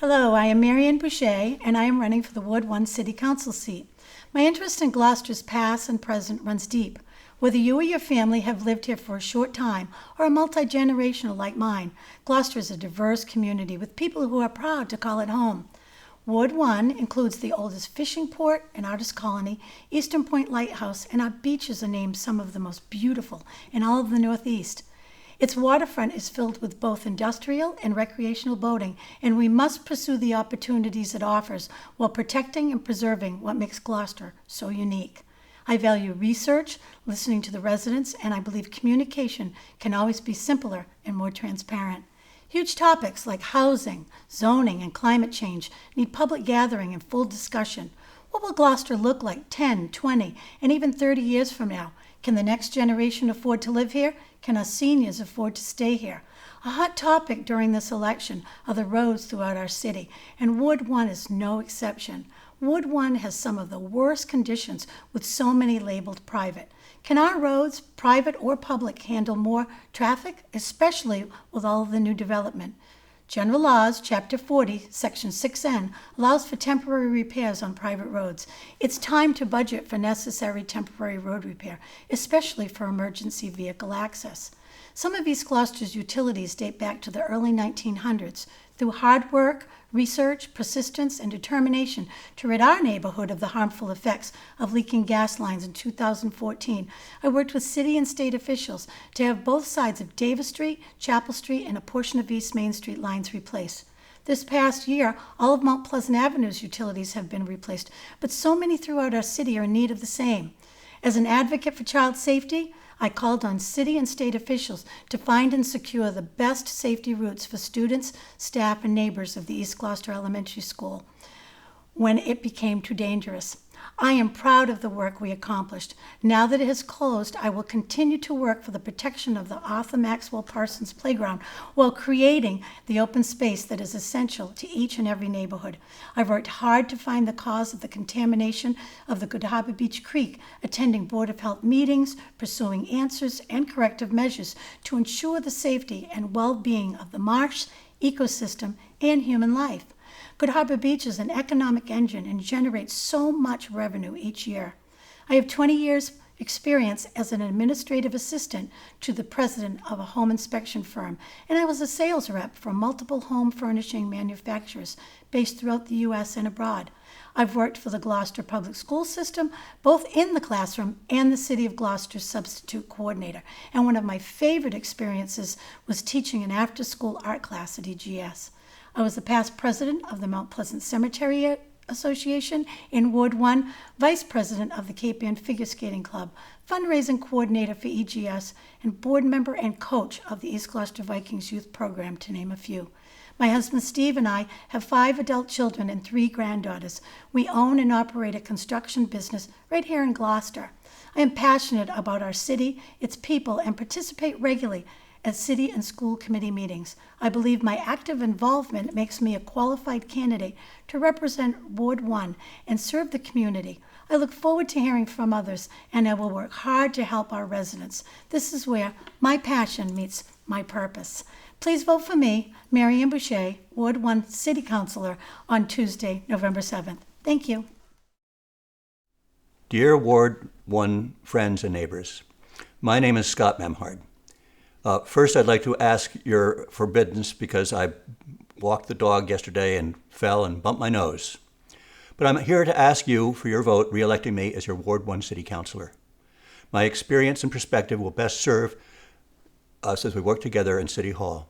Hello, I am Ann Boucher, and I am running for the Ward 1 City Council seat. My interest in Gloucester's past and present runs deep. Whether you or your family have lived here for a short time or are multi-generational like mine, Gloucester is a diverse community with people who are proud to call it home. Ward 1 includes the oldest fishing port and artist colony, Eastern Point Lighthouse, and our beaches are named some of the most beautiful in all of the Northeast. Its waterfront is filled with both industrial and recreational boating, and we must pursue the opportunities it offers while protecting and preserving what makes Gloucester so unique. I value research, listening to the residents, and I believe communication can always be simpler and more transparent. Huge topics like housing, zoning, and climate change need public gathering and full discussion. What will Gloucester look like 10, 20, and even 30 years from now? Can the next generation afford to live here? Can our seniors afford to stay here? A hot topic during this election are the roads throughout our city, and Ward 1 is no exception. Ward 1 has some of the worst conditions with so many labeled private. Can our roads, private or public, handle more traffic, especially with all of the new development? General Laws, Chapter 40, Section 6N, allows for temporary repairs on private roads. It's time to budget for necessary temporary road repair, especially for emergency vehicle access. Some of East Gloucester's utilities date back to the early 1900s. Through hard work, research, persistence, and determination to rid our neighborhood of the harmful effects of leaking gas lines in 2014, I worked with city and state officials to have both sides of Davis Street, Chapel Street, and a portion of East Main Street lines replaced. This past year, all of Mount Pleasant Avenue's utilities have been replaced, but so many throughout our city are in need of the same. As an advocate for child safety, I called on city and state officials to find and secure the best safety routes for students, staff, and neighbors of the East Gloucester Elementary School when it became too dangerous. I am proud of the work we accomplished. Now that it has closed, I will continue to work for the protection of the Arthur Maxwell Parsons Playground while creating the open space that is essential to each and every neighborhood. I've worked hard to find the cause of the contamination of the Good Harbor Beach Creek, attending Board of Health meetings, pursuing answers and corrective measures to ensure the safety and well-being of the marsh, ecosystem, and human life. Good Harbor Beach is an economic engine and generates so much revenue each year. I have 20 years experience as an administrative assistant to the president of a home inspection firm, and I was a sales rep for multiple home furnishing manufacturers based throughout the U.S. and abroad. I've worked for the Gloucester Public School System, both in the classroom and the City of Gloucester substitute coordinator, and one of my favorite experiences was teaching an after-school art class at EGS. I was the past president of the Mount Pleasant Cemetery Association in Ward 1, vice president of the Cape Ann Figure Skating Club, fundraising coordinator for EGS, and board member and coach of the East Gloucester Vikings Youth Program, to name a few. My husband Steve and I have 5 adult children and 3 granddaughters. We own and operate a construction business right here in Gloucester. I am passionate about our city, its people, and participate regularly at city and school committee meetings. I believe my active involvement makes me a qualified candidate to represent Ward 1 and serve the community. I look forward to hearing from others, and I will work hard to help our residents. This is where my passion meets my purpose. Please vote for me, Ann Boucher, Ward 1 City Councilor, on Tuesday, November 7th. Thank you. Dear Ward 1 friends and neighbors, my name is Scott Memhard. First, I'd like to ask your forbiddance because I walked the dog yesterday and fell and bumped my nose. But I'm here to ask you for your vote re-electing me as your Ward 1 City Councilor. My experience and perspective will best serve us as we work together in City Hall.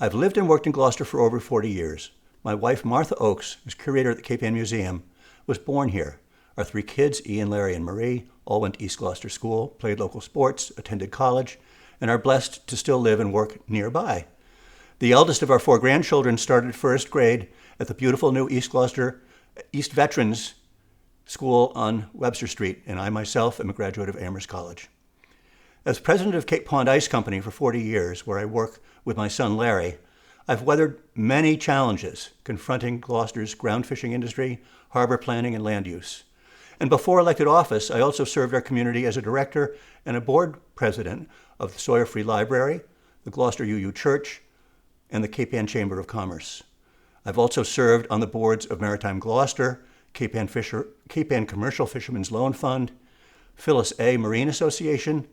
I've lived and worked in Gloucester for over 40 years. My wife, Martha Oakes, who's curator at the Cape Ann Museum, was born here. Our 3 kids, Ian, Larry, and Marie, all went to East Gloucester School, played local sports, attended college, and are blessed to still live and work nearby. The eldest of our 4 grandchildren started first grade at the beautiful new East Gloucester East Veterans School on Webster Street, and I myself am a graduate of Amherst College. As president of Cape Pond Ice Company for 40 years, where I work with my son Larry, I've weathered many challenges confronting Gloucester's ground fishing industry, harbor planning, and land use. And before elected office, I also served our community as a director and a board president of the Sawyer Free Library, the Gloucester UU Church, and the Cape Ann Chamber of Commerce. I've also served on the boards of Maritime Gloucester, Cape Ann Commercial Fishermen's Loan Fund, Phyllis A. Marine Association,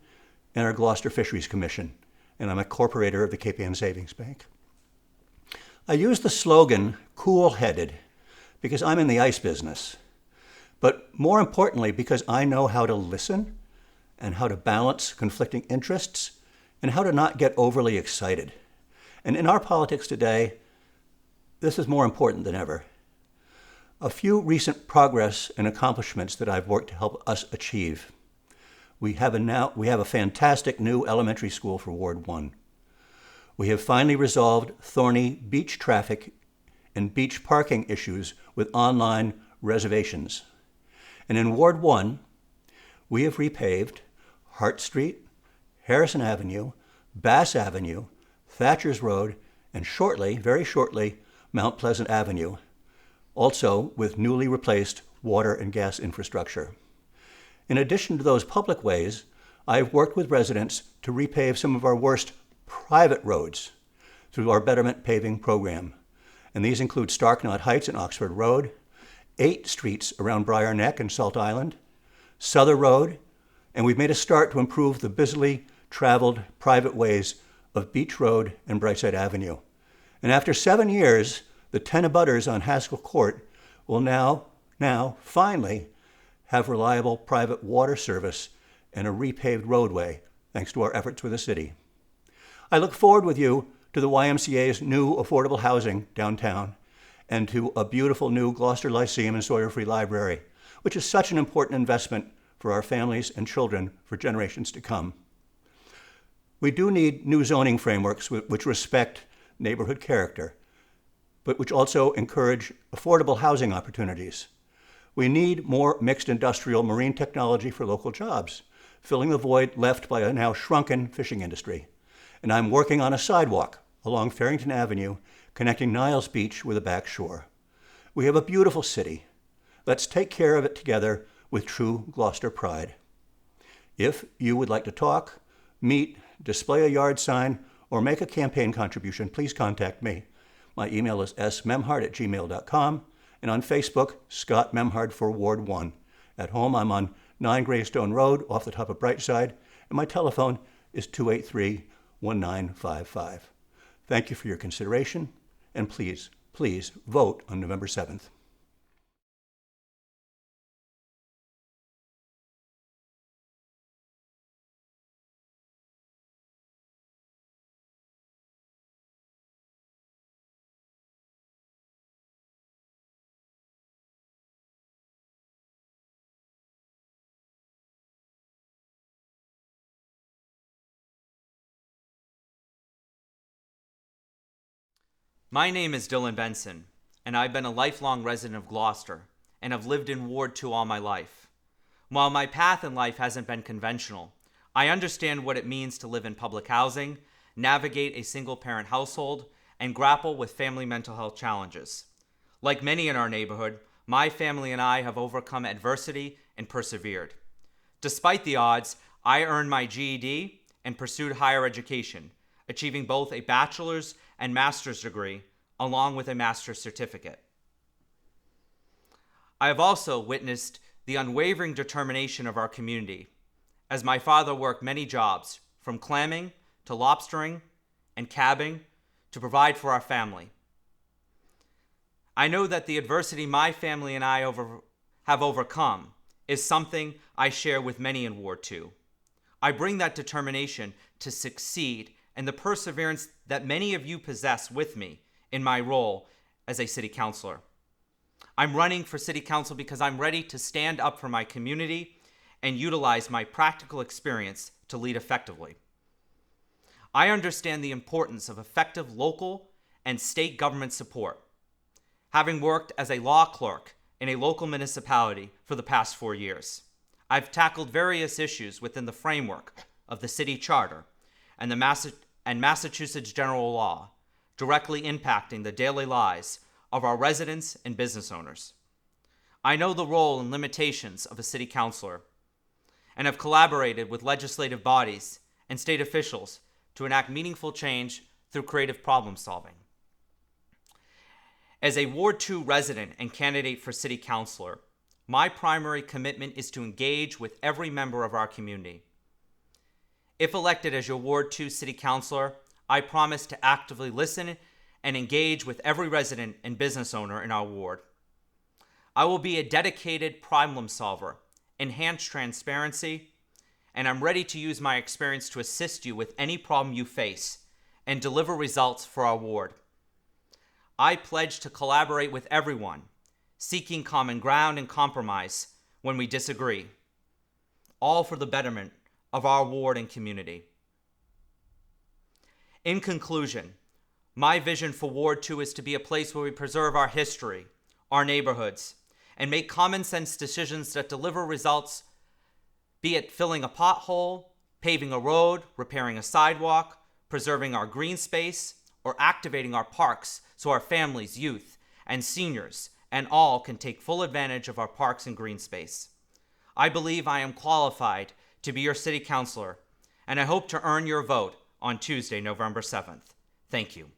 and our Gloucester Fisheries Commission, and I'm a corporator of the Cape Ann Savings Bank. I use the slogan, cool-headed, because I'm in the ice business, but more importantly, because I know how to listen and how to balance conflicting interests and how to not get overly excited. And in our politics today, this is more important than ever. A few recent progress and accomplishments that I've worked to help us achieve. We have a fantastic new elementary school for Ward 1. We have finally resolved thorny beach traffic and beach parking issues with online reservations. And in Ward 1, we have repaved Hart Street, Harrison Avenue, Bass Avenue, Thatcher's Road, and shortly, very shortly, Mount Pleasant Avenue, also with newly replaced water and gas infrastructure. In addition to those public ways, I've worked with residents to repave some of our worst private roads through our Betterment Paving Program. And these include Starknot Heights and Oxford Road, 8 streets around Briar Neck and Salt Island, Souther Road, and we've made a start to improve the busily traveled private ways of Beach Road and Brightside Avenue. And after 7 years, the 10 abutters on Haskell Court will now finally have reliable private water service and a repaved roadway, thanks to our efforts with the city. I look forward with you to the YMCA's new affordable housing downtown and to a beautiful new Gloucester Lyceum and Sawyer Free Library, which is such an important investment for our families and children for generations to come. We do need new zoning frameworks which respect neighborhood character, but which also encourage affordable housing opportunities. We need more mixed industrial marine technology for local jobs, filling the void left by a now shrunken fishing industry. And I'm working on a sidewalk along Farrington Avenue, connecting Niles Beach with the back shore. We have a beautiful city. Let's take care of it together with true Gloucester pride. If you would like to talk, meet, display a yard sign, or make a campaign contribution, please contact me. My email is smemhard@gmail.com, and on Facebook, Scott Memhard for Ward 1. At home, I'm on 9 Greystone Road off the top of Brightside, and my telephone is 283-1955. Thank you for your consideration, and please vote on November 7th. My name is Dylan Benson, and I've been a lifelong resident of Gloucester and have lived in Ward 2 all my life. While my path in life hasn't been conventional, I understand what it means to live in public housing, navigate a single-parent household, and grapple with family mental health challenges. Like many in our neighborhood, my family and I have overcome adversity and persevered. Despite the odds, I earned my GED and pursued higher education, achieving both a bachelor's and master's degree, along with a master's certificate. I have also witnessed the unwavering determination of our community, as my father worked many jobs, from clamming to lobstering and cabbing, to provide for our family. I know that the adversity my family and I have overcome is something I share with many in Ward 2. I bring that determination to succeed and the perseverance that many of you possess with me in my role as a city councilor. I'm running for city council because I'm ready to stand up for my community and utilize my practical experience to lead effectively. I understand the importance of effective local and state government support, having worked as a law clerk in a local municipality for the past 4 years. I've tackled various issues within the framework of the city charter and Massachusetts general law, directly impacting the daily lives of our residents and business owners. I know the role and limitations of a city councilor and have collaborated with legislative bodies and state officials to enact meaningful change through creative problem solving. As a Ward 2 resident and candidate for City Councilor, my primary commitment is to engage with every member of our community. If elected as your Ward 2 City Councilor, I promise to actively listen and engage with every resident and business owner in our ward. I will be a dedicated problem solver, enhance transparency, and I'm ready to use my experience to assist you with any problem you face and deliver results for our ward. I pledge to collaborate with everyone, seeking common ground and compromise when we disagree, all for the betterment of our ward and community. In conclusion, my vision for Ward 2 is to be a place where we preserve our history, our neighborhoods, and make common sense decisions that deliver results, be it filling a pothole, paving a road, repairing a sidewalk, preserving our green space, or activating our parks so our families, youth, and seniors and all can take full advantage of our parks and green space. I believe I am qualified to be your City Councilor, and I hope to earn your vote on Tuesday, November 7th. Thank you.